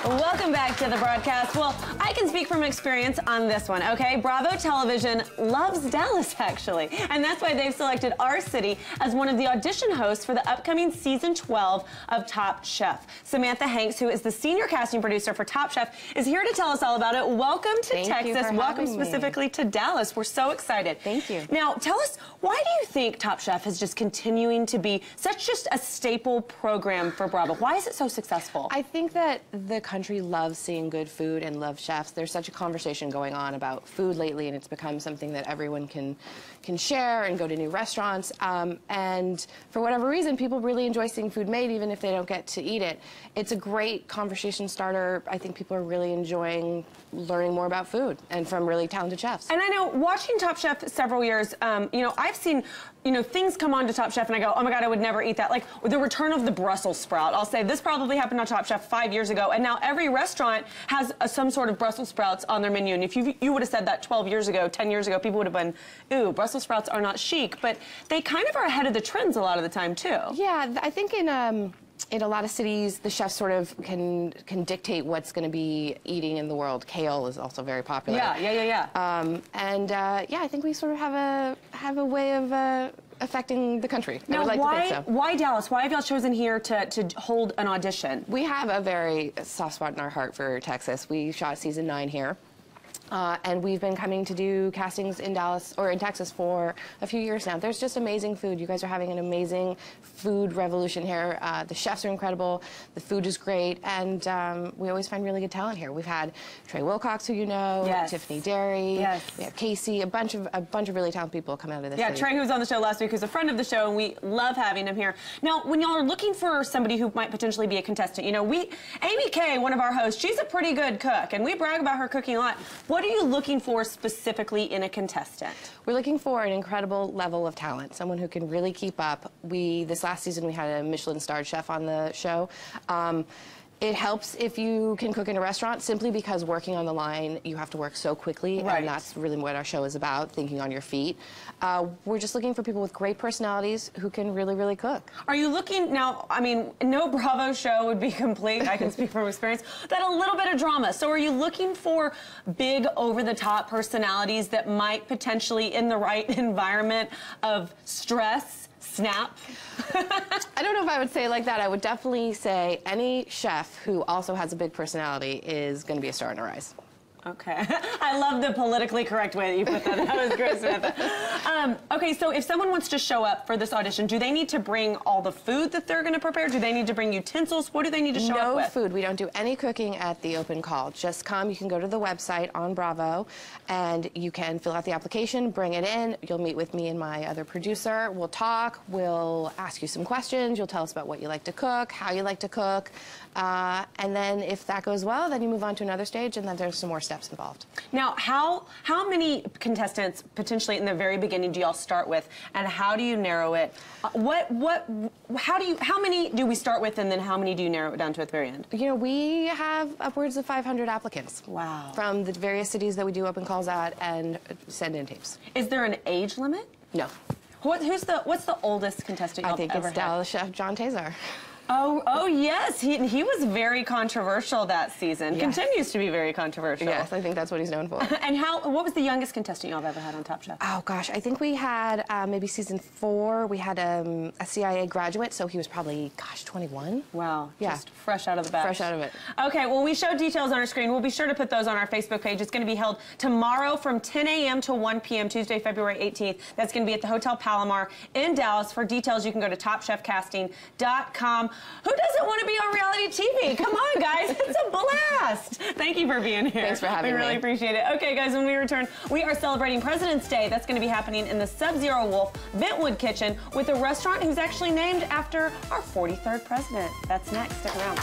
Welcome back to the broadcast. Well, I can speak from experience on this one, okay? Bravo Television loves Dallas, actually. And that's why they've selected our city as one of the audition hosts for the upcoming season 12 of Top Chef. Samantha Hanks, who is the senior casting producer for Top Chef, is here to tell us all about it. Welcome to Texas. Welcome specifically to Dallas. We're so excited. Thank you. Now, tell us, why do you think Top Chef is just continuing to be such just a staple program for Bravo? Why is it so successful? I think that the country loves seeing good food and loves chefs. There's such a conversation going on about food lately, and it's become something that everyone can share and go to new restaurants. And for whatever reason, people really enjoy seeing food made, even if they don't get to eat it. It's a great conversation starter. I think people are really enjoying learning more about food and from really talented chefs. And I know, watching Top Chef several years, you know, I've seen, you know, things come on to Top Chef and I go, oh my God, I would never eat that. Like the return of the Brussels sprout. I'll say this probably happened on Top Chef 5 years ago, and now every restaurant has some sort of Brussels sprouts on their menu. And if you would have said that 12 years ago, 10 years ago, people would have been, ooh, Brussels sprouts are not chic. But they kind of are ahead of the trends a lot of the time, too. Yeah, I think in a lot of cities, the chefs sort of can dictate what's going to be eating in the world. Kale is also very popular. Yeah. Yeah, I think we sort of have a way of affecting the country. Now, I would like to think so. Why Dallas? Why have y'all chosen here to hold an audition? We have a very soft spot in our heart for Texas. We shot season 9 here. And we've been coming to do castings in Dallas, or in Texas, for a few years now. There's just amazing food. You guys are having an amazing food revolution here. The chefs are incredible. The food is great. And we always find really good talent here. We've had Trey Wilcox, who you know, yes. Tiffany Derry, yes. we have Casey, a bunch of really talented people come out of this city. Trey, who was on the show last week, who's a friend of the show, and we love having him here. Now, when y'all are looking for somebody who might potentially be a contestant, you know, Amy Kay, one of our hosts, she's a pretty good cook, and we brag about her cooking a lot. What are you looking for specifically in a contestant? We're looking for an incredible level of talent, someone who can really keep up. This last season we had a Michelin-starred chef on the show. It helps if you can cook in a restaurant, simply because working on the line, you have to work so quickly, right. And that's really what our show is about, thinking on your feet. We're just looking for people with great personalities who can really, really cook. Are you looking, now, I mean, no Bravo show would be complete, I can speak from experience, that a little bit of drama. So are you looking for big, over-the-top personalities that might potentially, in the right environment of stress, snap? I don't know if I would say it like that. I would definitely say any chef who also has a big personality is going to be a star in a rise. Okay. I love the politically correct way that you put that. That was great, Samantha. Okay, so if someone wants to show up for this audition, do they need to bring all the food that they're going to prepare? Do they need to bring utensils? What do they need to show up with? No food. We don't do any cooking at the open call. Just come. You can go to the website on Bravo, and you can fill out the application, bring it in. You'll meet with me and my other producer. We'll talk. We'll ask you some questions. You'll tell us about what you like to cook, how you like to cook. And then if that goes well, then you move on to another stage, and then there's some more steps involved. Now, how many contestants potentially in the very beginning do y'all start with, and how do you narrow it? How many do we start with, and then how many do you narrow it down to at the very end? You know, we have upwards of 500 applicants. Wow. From the various cities that we do open calls at and send in tapes. Is there an age limit? No. What's the oldest contestant y'all ever had? I think it's Dallas chef John Tazar. Oh yes, he was very controversial that season. Yes. Continues to be very controversial. Yes, I think that's what he's known for. And what was the youngest contestant y'all have ever had on Top Chef? Oh gosh, I think we had maybe season 4. We had a CIA graduate, so he was probably 21. Wow, yeah, just fresh out of the batch. Fresh out of it. Okay, well we show details on our screen. We'll be sure to put those on our Facebook page. It's going to be held tomorrow from 10 a.m. to 1 p.m. Tuesday, February 18th. That's going to be at the Hotel Palomar in Dallas. For details, you can go to TopChefCasting.com. Who doesn't want to be on reality TV? Come on, guys. It's a blast. Thank you for being here. Thanks for having me. We really appreciate it. Okay, guys, when we return, we are celebrating President's Day. That's going to be happening in the Sub-Zero Wolf Ventwood Kitchen with a restaurant who's actually named after our 43rd president. That's next. Stick around.